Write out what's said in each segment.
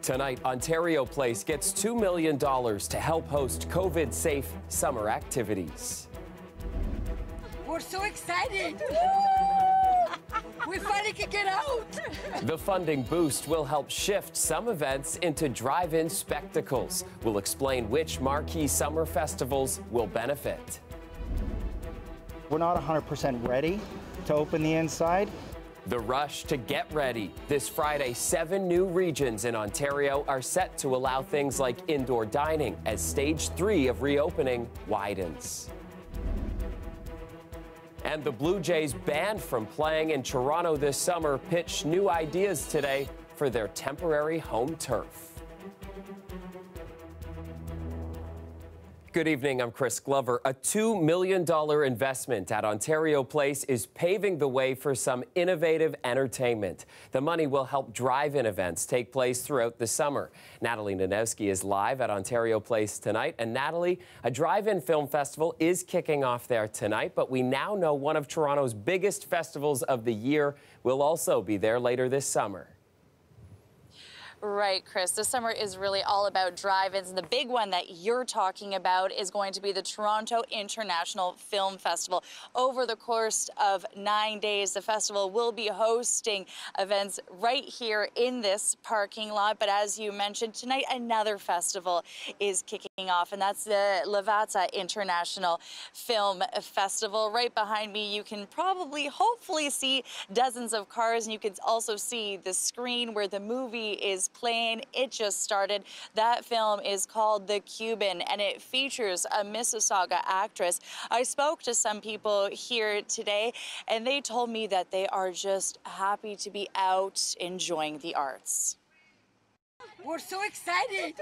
Tonight, Ontario Place gets $2 million to help host COVID-safe summer activities. We're so excited! We finally can get out! The funding boost will help shift some events into drive-in spectacles. We'll explain which marquee summer festivals will benefit. We're not 100% ready to open the inside. The rush to get ready. This Friday, 7 new regions in Ontario are set to allow things like indoor dining as stage 3 of reopening widens. And the Blue Jays, banned from playing in Toronto this summer, pitched new ideas today for their temporary home turf. Good evening, I'm Chris Glover. A $2 million investment at Ontario Place is paving the way for some innovative entertainment. The money will help drive-in events take place throughout the summer. Natalie Nanowski is live at Ontario Place tonight. And Natalie, a drive-in film festival is kicking off there tonight, but we now know one of Toronto's biggest festivals of the year will also be there later this summer. Right, Chris. This summer is really all about drive-ins, and the big one that you're talking about is going to be the Toronto International Film Festival. Over the course of 9 days, the festival will be hosting events right here in this parking lot. But as you mentioned, tonight another festival is kicking off, and that's the Lavazza International Film Festival. Right behind me, you can hopefully see dozens of cars, and you can also see the screen where the movie is playing. It just started. That film is called The Cuban, and it features a Mississauga actress. I spoke to some people here today, and they told me that they are just happy to be out enjoying the arts. We're so excited!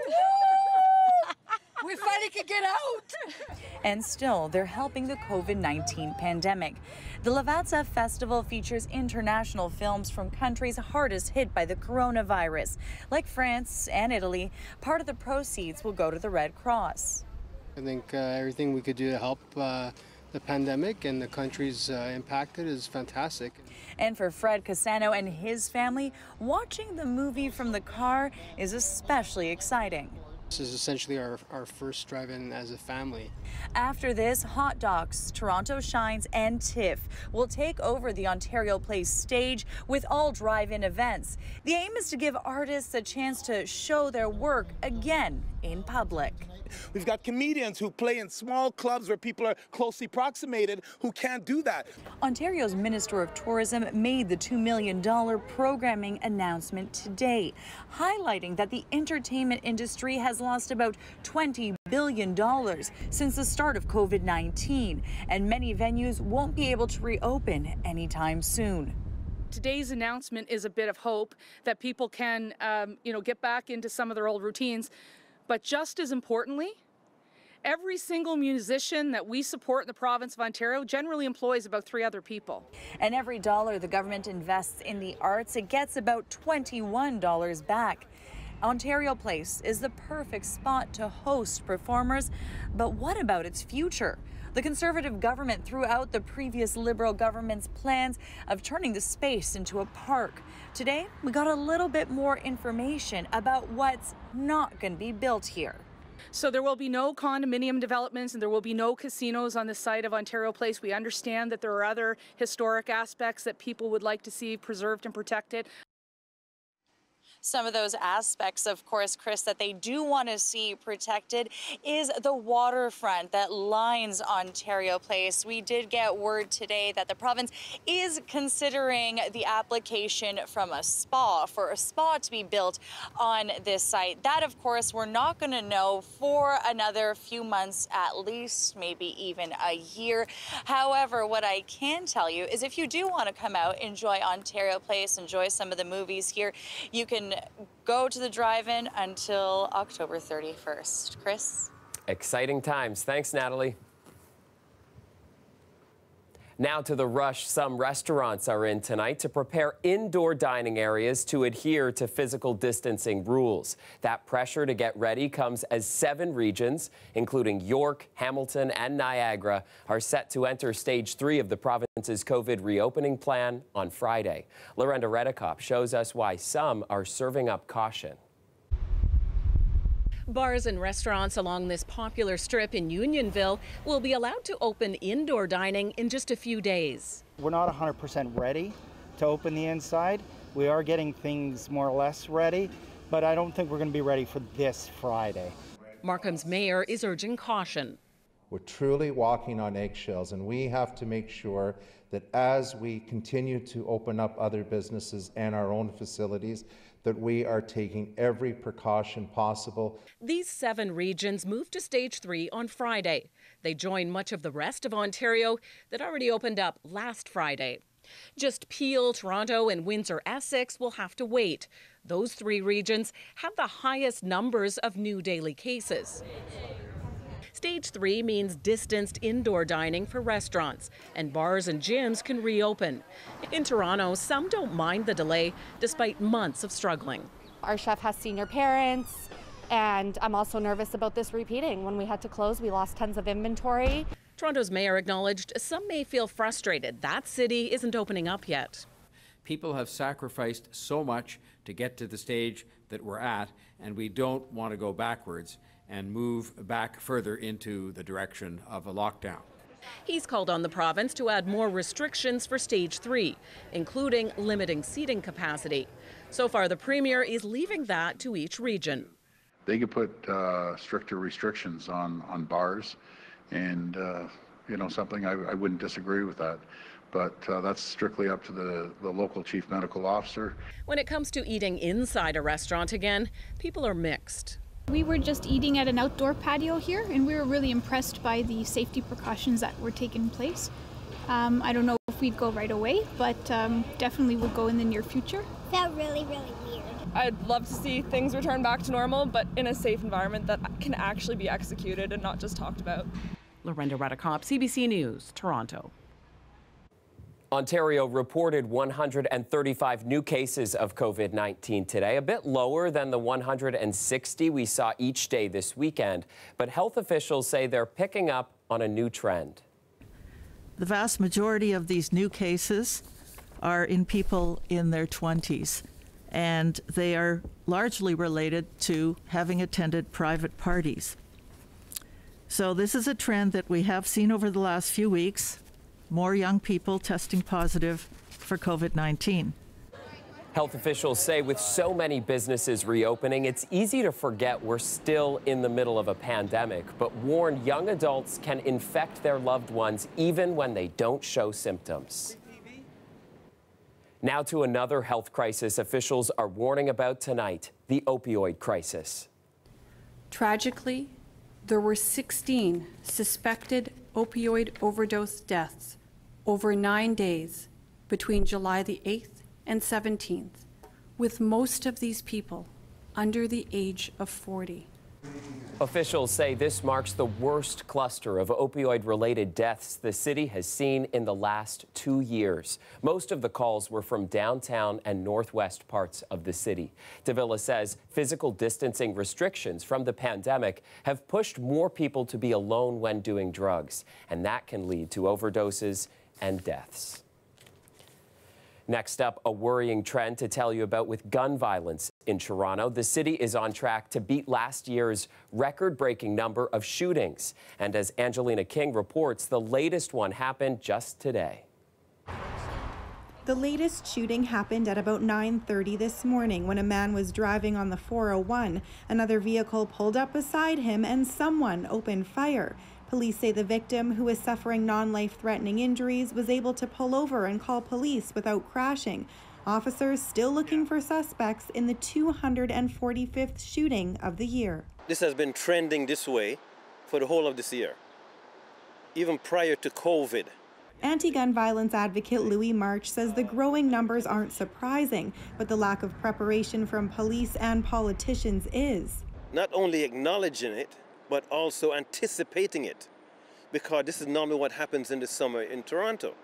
We finally can get out! And still, they're helping the COVID-19 pandemic. The Lavazza Festival features international films from countries hardest hit by the coronavirus, like France and Italy. Part of the proceeds will go to the Red Cross. I think everything we could do to help the pandemic and the countries impacted is fantastic. And for Fred Cassano and his family, watching the movie from the car is especially exciting. This is essentially our first drive-in as a family. After this, Hot Docs, Toronto Shines, and TIFF will take over the Ontario Place stage with all drive-in events. The aim is to give artists a chance to show their work again in public. We've got comedians who play in small clubs where people are closely proximated who can't do that. Ontario's Minister of Tourism made the $2 million programming announcement today, highlighting that the entertainment industry has lost about $20 billion since the start of COVID-19, and many venues won't be able to reopen anytime soon. Today's announcement is a bit of hope that people can, get back into some of their old routines. But just as importantly, every single musician that we support in the province of Ontario generally employs about 3 other people. And every dollar the government invests in the arts, it gets about $21 back. Ontario Place is the perfect spot to host performers, but what about its future? The Conservative government threw out the previous Liberal government's plans of turning the space into a park. Today, we got a little bit more information about what's not going to be built here. So there will be no condominium developments and there will be no casinos on the site of Ontario Place. We understand that there are other historic aspects that people would like to see preserved and protected. Some of those aspects, of course, Chris, that they do want to see protected is the waterfront that lines Ontario Place. We did get word today that the province is considering the application from a spa for a spa to be built on this site. That, of course, we're not going to know for another few months at least, maybe even a year. However, what I can tell you is if you do want to come out, enjoy Ontario Place, enjoy some of the movies here, you can go to the drive-in until October 31st. Chris? Exciting times. Thanks, Natalie. Now to the rush some restaurants are in tonight to prepare indoor dining areas to adhere to physical distancing rules. That pressure to get ready comes as 7 regions, including York, Hamilton, and Niagara, are set to enter stage 3 of the province's COVID reopening plan on Friday. Lorenda Redekop shows us why some are serving up caution. Bars and restaurants along this popular strip in Unionville will be allowed to open indoor dining in just a few days. We're not 100% ready to open the inside. We are getting things more or less ready, but I don't think we're going to be ready for this Friday. Markham's mayor is urging caution. We're truly walking on eggshells, and we have to make sure that as we continue to open up other businesses and our own facilities, that we are taking every precaution possible. These 7 regions moved to Stage 3 on Friday. They join much of the rest of Ontario that already opened up last Friday. Just Peel, Toronto, and Windsor-Essex will have to wait. Those 3 regions have the highest numbers of new daily cases. Stage 3 means distanced indoor dining for restaurants, and bars and gyms can reopen. In Toronto, some don't mind the delay despite months of struggling. Our chef has senior parents, and I'm also nervous about this repeating. When we had to close, we lost tons of inventory. Toronto's mayor acknowledged some may feel frustrated that city isn't opening up yet. People have sacrificed so much to get to the stage that we're at, and we don't want to go backwards and move back further into the direction of a lockdown. He's called on the province to add more restrictions for Stage 3, including limiting seating capacity. So far, the Premier is leaving that to each region. They could put stricter restrictions on bars, and something I wouldn't disagree with that. But that's strictly up to the local chief medical officer. When it comes to eating inside a restaurant again, people are mixed. We were just eating at an outdoor patio here, and we were really impressed by the safety precautions that were taking place. I don't know if we'd go right away, but definitely would go in the near future. Felt really, really weird. I'd love to see things return back to normal, but in a safe environment that can actually be executed and not just talked about. Lorenda Redekop, CBC News, Toronto. Ontario reported 135 new cases of COVID-19 today, a bit lower than the 160 we saw each day this weekend. But health officials say they're picking up on a new trend. The vast majority of these new cases are in people in their 20s, and they are largely related to having attended private parties. So this is a trend that we have seen over the last few weeks. More young people testing positive for COVID-19. Health officials say with so many businesses reopening, it's easy to forget we're still in the middle of a pandemic, but warn young adults can infect their loved ones even when they don't show symptoms. Now to another health crisis officials are warning about tonight, the opioid crisis. Tragically, there were 16 suspected opioid overdose deaths over 9 days between July the 8th and 17th, with most of these people under the age of 40. Officials say this marks the worst cluster of opioid-related deaths the city has seen in the last 2 years. Most of the calls were from downtown and northwest parts of the city. Davila says physical distancing restrictions from the pandemic have pushed more people to be alone when doing drugs, and that can lead to overdoses and deaths. Next up, a worrying trend to tell you about with gun violence in Toronto. The city is on track to beat last year's record-breaking number of shootings. And as Angelina King reports, the latest one happened just today. The latest shooting happened at about 9:30 this morning when a man was driving on the 401. Another vehicle pulled up beside him and someone opened fire. Police say the victim, who is suffering non-life-threatening injuries, was able to pull over and call police without crashing. Officers still looking for suspects in the 245th shooting of the year. This has been trending this way for the whole of this year, even prior to COVID. Anti-gun violence advocate Louis March says the growing numbers aren't surprising, but the lack of preparation from police and politicians is. Not only acknowledging it, but also anticipating it, because this is normally what happens in the summer in Toronto.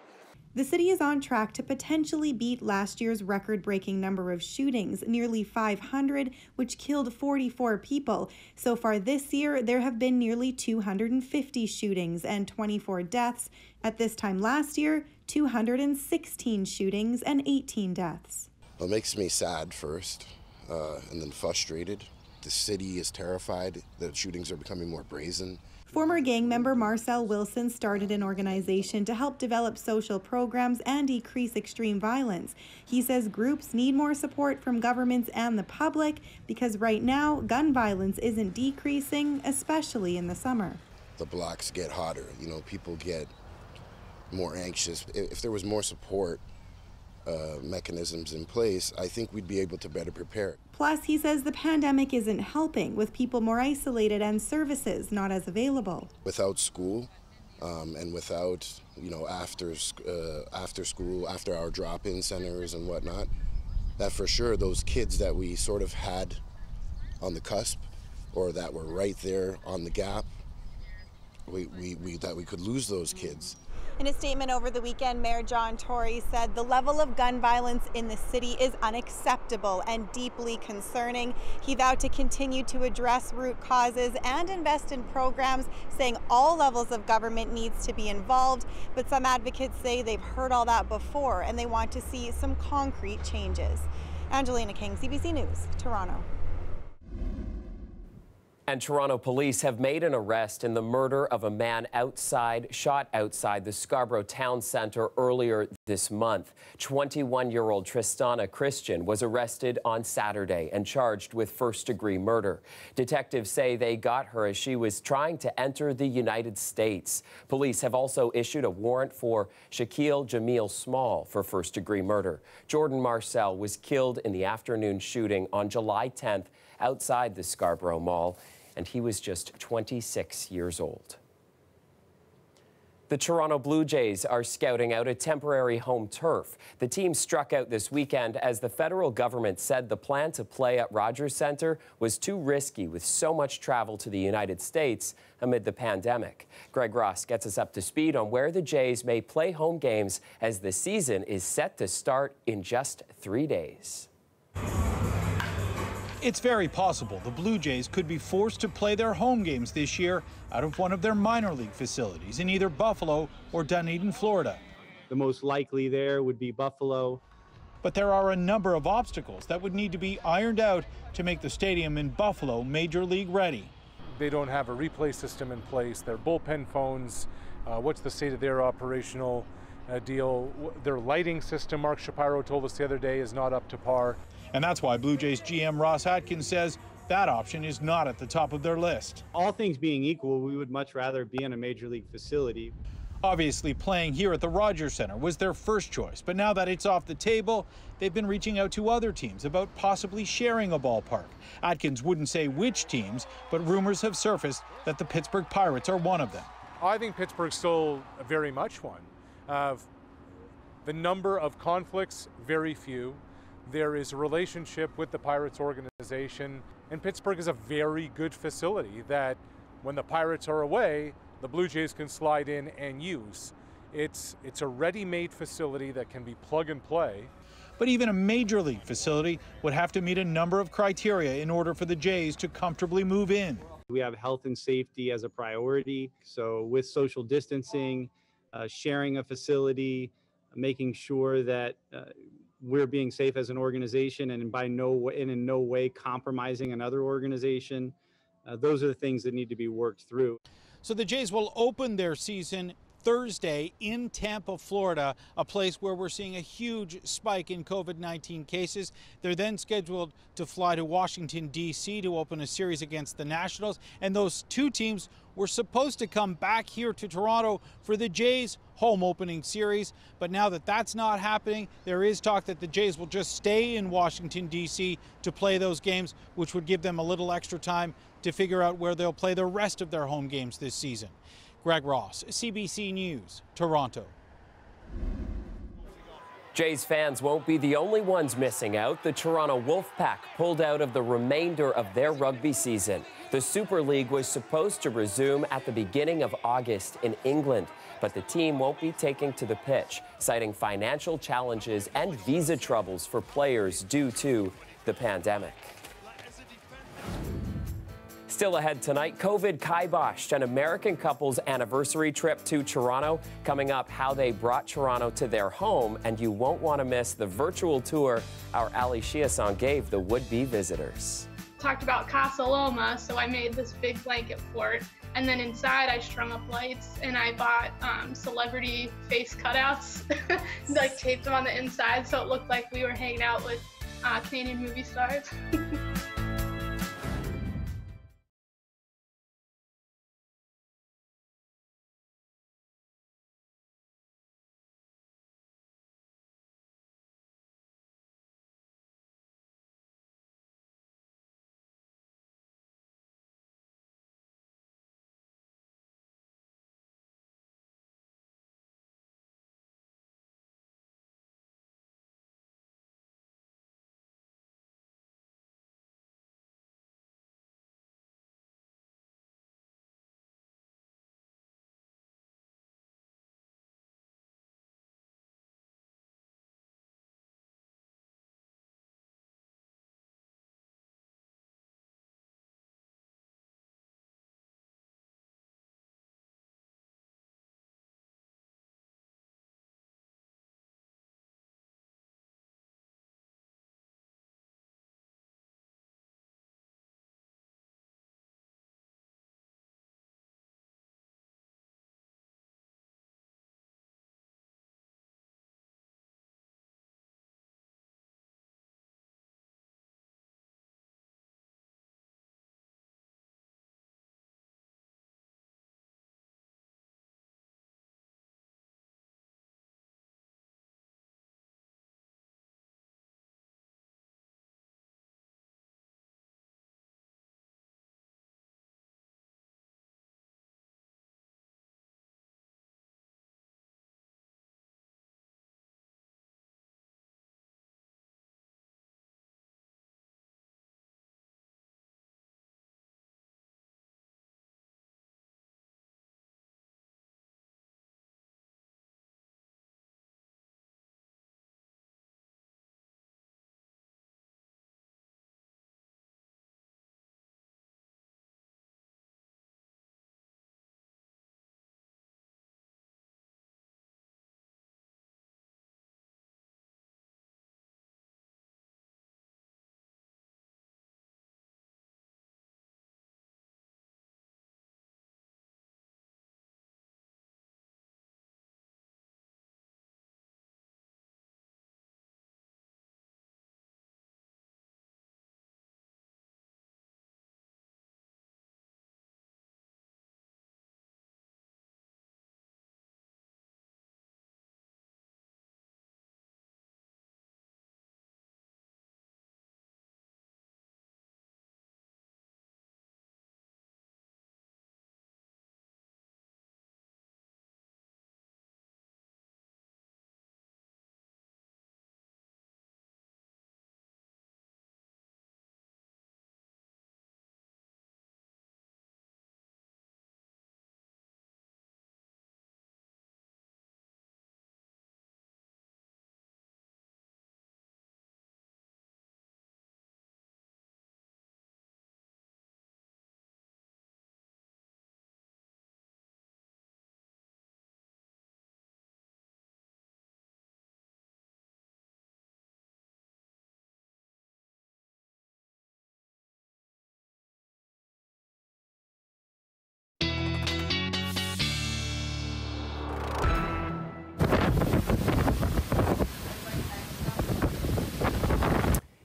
The city is on track to potentially beat last year's record-breaking number of shootings, nearly 500, which killed 44 people. So far this year, there have been nearly 250 shootings and 24 deaths. At this time last year, 216 shootings and 18 deaths. Well, it makes me sad first, and then frustrated. the city is terrified. The shootings are becoming more brazen. Former gang member Marcel Wilson started an organization to help develop social programs and decrease extreme violence. He says groups need more support from governments and the public because right now gun violence isn't decreasing, especially in the summer. The blocks get hotter, you know, people get more anxious. If there was more support mechanisms in place, I think we'd be able to better prepare. Plus, he says the pandemic isn't helping, with people more isolated and services not as available. Without school and without, you know, after school, after our drop-in centers and whatnot, that for sure those kids that we sort of had on the cusp or that were right there on the gap, that we could lose those kids. In a statement over the weekend, Mayor John Tory said the level of gun violence in the city is unacceptable and deeply concerning. He vowed to continue to address root causes and invest in programs, saying all levels of government needs to be involved. But some advocates say they've heard all that before and they want to see some concrete changes. Angelina King, CBC News, Toronto. And Toronto police have made an arrest in the murder of a man shot outside the Scarborough Town Centre earlier this month. 21-year-old Tristana Christian was arrested on Saturday and charged with first-degree murder. Detectives say they got her as she was trying to enter the United States. Police have also issued a warrant for Shaquille Jamil Small for first-degree murder. Jordan Marcel was killed in the afternoon shooting on July 10th outside the Scarborough Mall, and he was just 26 years old. The Toronto Blue Jays are scouting out a temporary home turf. The team struck out this weekend as the federal government said the plan to play at Rogers Centre was too risky with so much travel to the United States amid the pandemic. Greg Ross gets us up to speed on where the Jays may play home games as the season is set to start in just 3 days. It's very possible the Blue Jays could be forced to play their home games this year out of one of their minor league facilities in either Buffalo or Dunedin, Florida. The most likely there would be Buffalo. But there are a number of obstacles that would need to be ironed out to make the stadium in Buffalo Major League ready. They don't have a replay system in place. Their bullpen phones, what's the state of their operational deal? Their lighting system, Mark Shapiro told us the other day, is not up to par. And that's why Blue Jays GM Ross Atkins says that option is not at the top of their list. All things being equal, we would much rather be in a major league facility. Obviously, playing here at the Rogers Centre was their first choice, but now that it's off the table, they've been reaching out to other teams about possibly sharing a ballpark. Atkins wouldn't say which teams, but rumors have surfaced that the Pittsburgh Pirates are one of them. I think Pittsburgh's still very much one. The number of conflicts, very few. There is a relationship with the Pirates organization, and Pittsburgh is a very good facility that when the Pirates are away, the Blue Jays can slide in and use. It's a ready-made facility that can be plug and play. But even a major league facility would have to meet a number of criteria in order for the Jays to comfortably move in. We have health and safety as a priority, so with social distancing, sharing a facility, making sure that we're being safe as an organization and in no way compromising another organization. Those are the things that need to be worked through. So the Jays will open their season Thursday in Tampa, Florida, a place where we're seeing a huge spike in COVID-19 cases. They're then scheduled to fly to Washington, D.C. to open a series against the Nationals. And those two teams were supposed to come back here to Toronto for the Jays' home opening series. But now that that's not happening, there is talk that the Jays will just stay in Washington, D.C. to play those games, which would give them a little extra time to figure out where they'll play the rest of their home games this season. Greg Ross, CBC News, Toronto. Jays fans won't be the only ones missing out. The Toronto Wolfpack pulled out of the remainder of their rugby season. The Super League was supposed to resume at the beginning of August in England, but the team won't be taking to the pitch, citing financial challenges and visa troubles for players due to the pandemic. Still ahead tonight, COVID kiboshed an American couple's anniversary trip to Toronto. Coming up, how they brought Toronto to their home, and you won't want to miss the virtual tour our Ali Chiasson gave the would-be visitors. talked about Casa Loma, so I made this big blanket fort. And then inside I strung up lights, and I bought celebrity face cutouts, like taped them on the inside so it looked like we were hanging out with Canadian movie stars.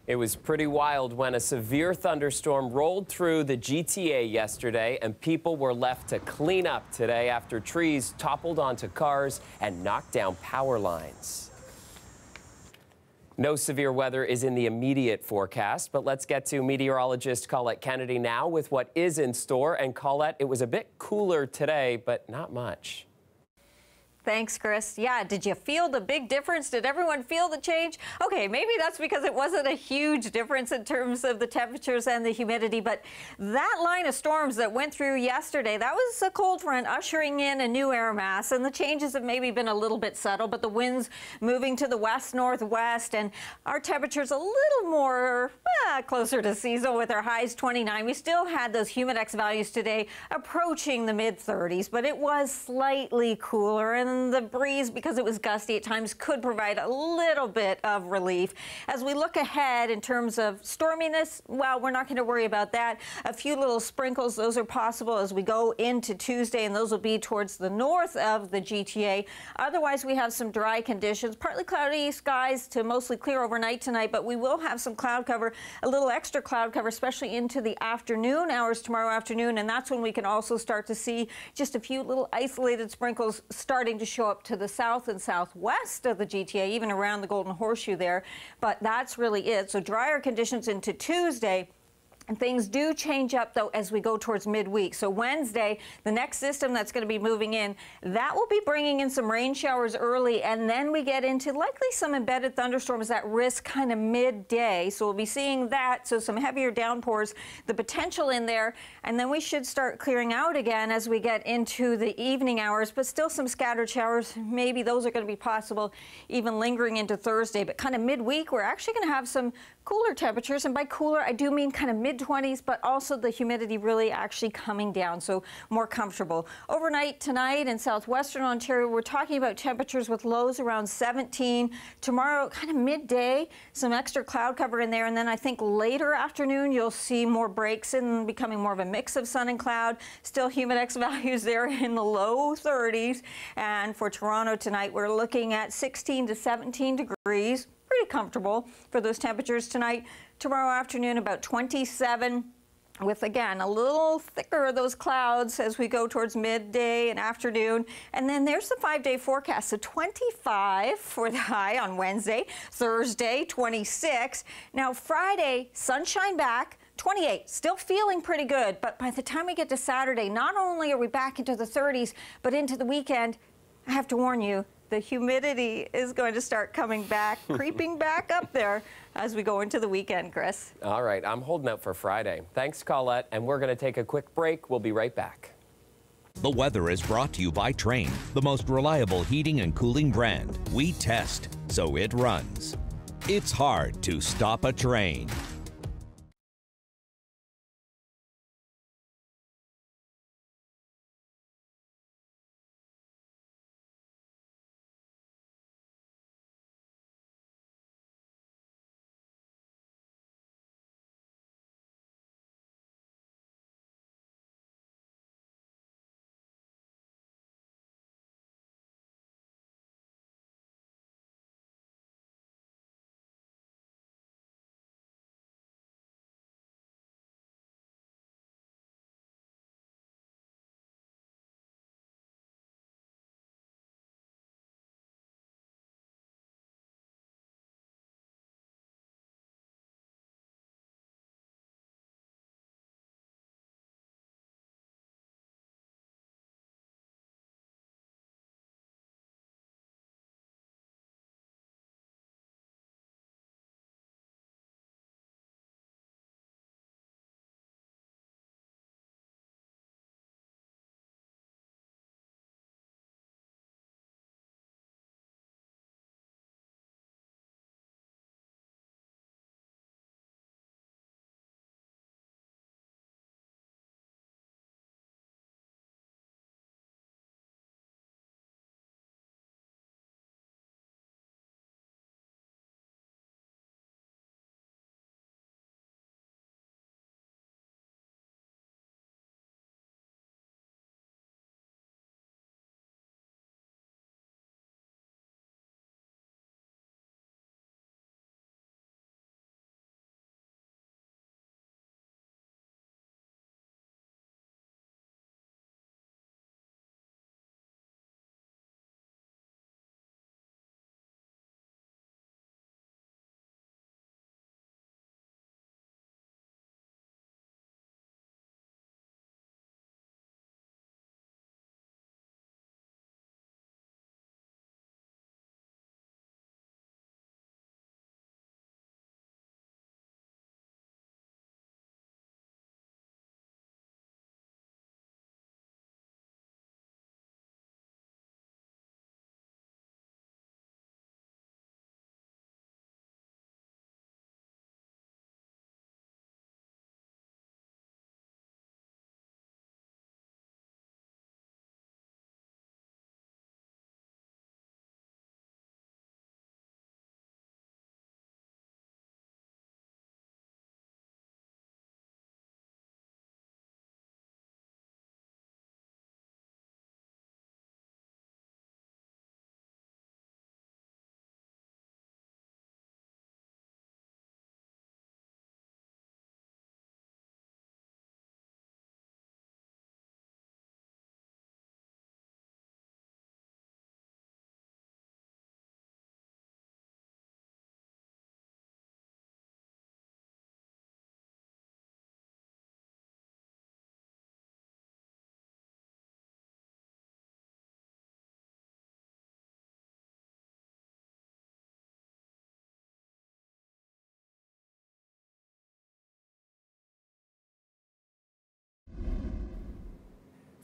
It was pretty wild when a severe thunderstorm rolled through the GTA yesterday, and people were left to clean up today after trees toppled onto cars and knocked down power lines. No severe weather is in the immediate forecast, but let's get to meteorologist Colette Kennedy now with what is in store. And Colette, it was a bit cooler today, but not much. Thanks, Chris. Yeah, did you feel the big difference? Did everyone feel the change? Okay, maybe that's because it wasn't a huge difference in terms of the temperatures and the humidity, but that line of storms that went through yesterday, that was a cold front ushering in a new air mass, and the changes have maybe been a little bit subtle, but the winds moving to the west-northwest, and our temperatures a little more closer to seasonal with our highs 29. We still had those humidex values today approaching the mid-30s, but it was slightly cooler, and and the breeze, because it was gusty at times, could provide a little bit of relief. As we look ahead in terms of storminess, well, we're not going to worry about that. A few little sprinkles, those are possible as we go into Tuesday, and those will be towards the north of the GTA. Otherwise, we have some dry conditions, partly cloudy skies to mostly clear overnight tonight, but we will have some cloud cover, a little extra cloud cover, especially into the afternoon hours tomorrow afternoon, and that's when we can also start to see just a few little isolated sprinkles starting to show up to the south and southwest of the GTA, even around the Golden Horseshoe there. But that's really it. So drier conditions into Tuesday. And things do change up, though, as we go towards midweek. So Wednesday, the next system that's going to be moving in, that will be bringing in some rain showers early, and then we get into likely some embedded thunderstorms at risk kind of midday. So we'll be seeing that, so some heavier downpours, the potential in there, and then we should start clearing out again as we get into the evening hours, but still some scattered showers. Maybe those are going to be possible even lingering into Thursday, but kind of midweek, we're actually going to have some cooler temperatures, and by cooler, I do mean kind of mid-20s, but also the humidity really actually coming down, so more comfortable. Overnight tonight in southwestern Ontario, we're talking about temperatures with lows around 17. Tomorrow, kind of midday, some extra cloud cover in there, and then I think later afternoon, you'll see more breaks in, becoming more of a mix of sun and cloud. Still humidex values there in the low 30s, and for Toronto tonight, we're looking at 16 to 17 degrees. Pretty comfortable for those temperatures tonight. Tomorrow afternoon, about 27, with, again, a little thicker of those clouds as we go towards midday and afternoon. And then there's the 5-day forecast. So 25 for the high on Wednesday, Thursday, 26. Now, Friday, sunshine back. 28, still feeling pretty good. But by the time we get to Saturday, not only are we back into the 30s, but into the weekend, I have to warn you, the humidity is going to start coming back, creeping back up there as we go into the weekend, Chris. All right, I'm holding out for Friday. Thanks, Colette, and we're going to take a quick break. We'll be right back. The weather is brought to you by Trane, the most reliable heating and cooling brand. We test, so it runs. It's hard to stop a train.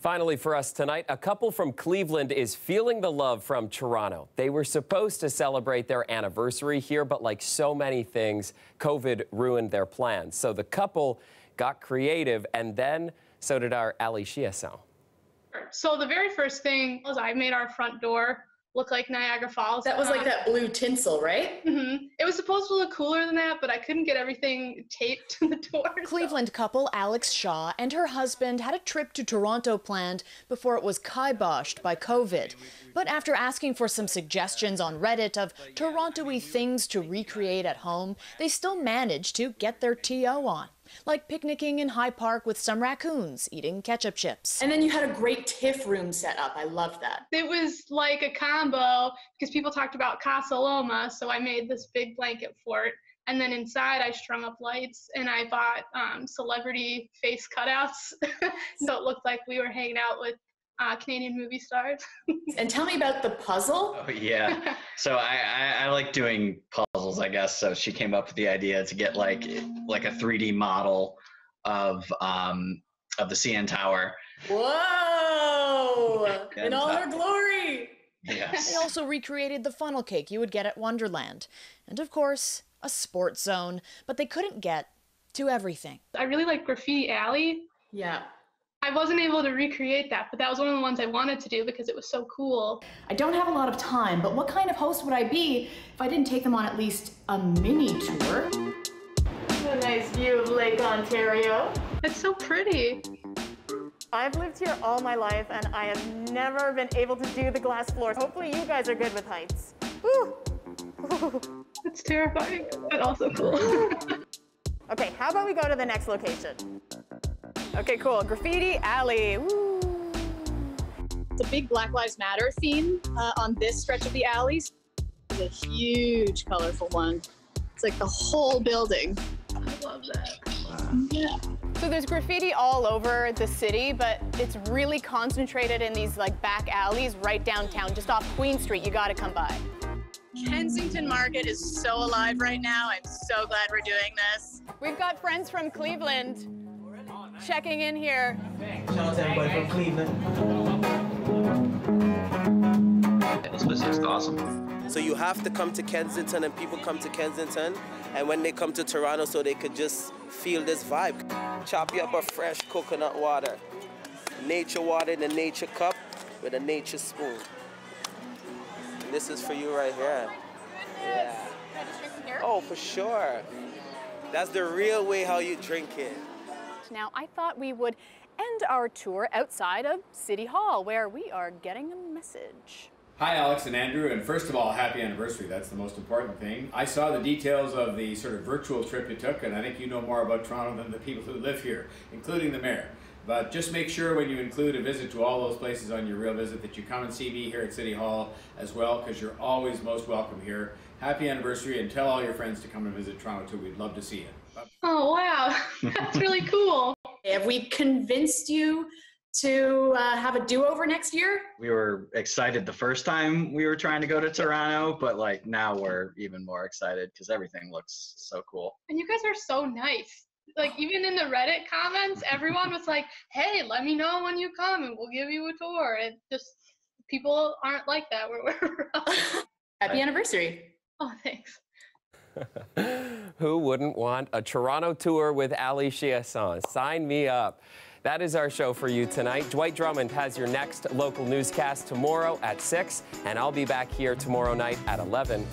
Finally for us tonight, a couple from Cleveland is feeling the love from Toronto. They were supposed to celebrate their anniversary here, but like so many things, COVID ruined their plans. So the couple got creative, and then so did our Ali Chiasson. So the very first thing was I made our front door look like Niagara Falls. That was like that blue tinsel, right? Mm-hmm. It was supposed to look cooler than that, but I couldn't get everything taped to the door. Cleveland couple Alex Shaw and her husband had a trip to Toronto planned before it was kiboshed by COVID. But after asking for some suggestions on Reddit of Toronto-y things to recreate at home, they still managed to get their TO on. Like picnicking in High Park with some raccoons eating ketchup chips. And then you had a great TIFF room set up. I loved that. It was like a combo because people talked about Casa Loma, so I made this big blanket fort. And then inside I strung up lights and I bought celebrity face cutouts so it looked like we were hanging out with Canadian movie stars. And tell me about the puzzle. Oh, yeah. So I like doing puzzles, I guess. So she came up with the idea to get like a 3D model of the CN Tower. Whoa! In all her glory. Yes. They also recreated the funnel cake you would get at Wonderland. And of course, a sports zone. But they couldn't get to everything. I really like Graffiti Alley. Yeah. I wasn't able to recreate that, but that was one of the ones I wanted to do because it was so cool. I don't have a lot of time, but what kind of host would I be if I didn't take them on at least a mini tour? A nice view of Lake Ontario. It's so pretty. I've lived here all my life and I have never been able to do the glass floors. Hopefully you guys are good with heights. Woo! It's terrifying, but also cool. Okay, how about we go to the next location? Okay, cool. Graffiti Alley. Woo. It's a big Black Lives Matter theme on this stretch of the alleys. It's a huge, colorful one. It's like the whole building. I love that. Yeah. So there's graffiti all over the city, but it's really concentrated in these like back alleys right downtown, just off Queen Street. You gotta come by. Kensington Market is so alive right now. I'm so glad we're doing this. We've got friends from Cleveland checking in here. Shout out to everybody from Cleveland. This place is awesome. So you have to come to Kensington, and people come to Kensington, and when they come to Toronto, so they could just feel this vibe. Chop you up a fresh coconut water. Nature water in a nature cup with a nature spoon. And this is for you right here. Yeah. Can I just drink from here? Oh, for sure. That's the real way how you drink it. Now, I thought we would end our tour outside of City Hall, where we are getting a message. Hi, Alex and Andrew, and first of all, happy anniversary. That's the most important thing. I saw the details of the sort of virtual trip you took, and I think you know more about Toronto than the people who live here, including the mayor. But just make sure when you include a visit to all those places on your real visit that you come and see me here at City Hall as well, because you're always most welcome here. Happy anniversary, and tell all your friends to come and visit Toronto too. We'd love to see you. Oh, wow. That's really cool. Have we convinced you to have a do-over next year? We were excited the first time we were trying to go to Toronto, but like now we're even more excited because everything looks so cool. And you guys are so nice. Like even in the Reddit comments, everyone was like, hey, let me know when you come and we'll give you a tour. And just people aren't like that where we're from. Happy anniversary. Oh, thanks. Who wouldn't want a Toronto tour with Ali Chiasson? Sign me up. That is our show for you tonight. Dwight Drummond has your next local newscast tomorrow at 6, and I'll be back here tomorrow night at 11.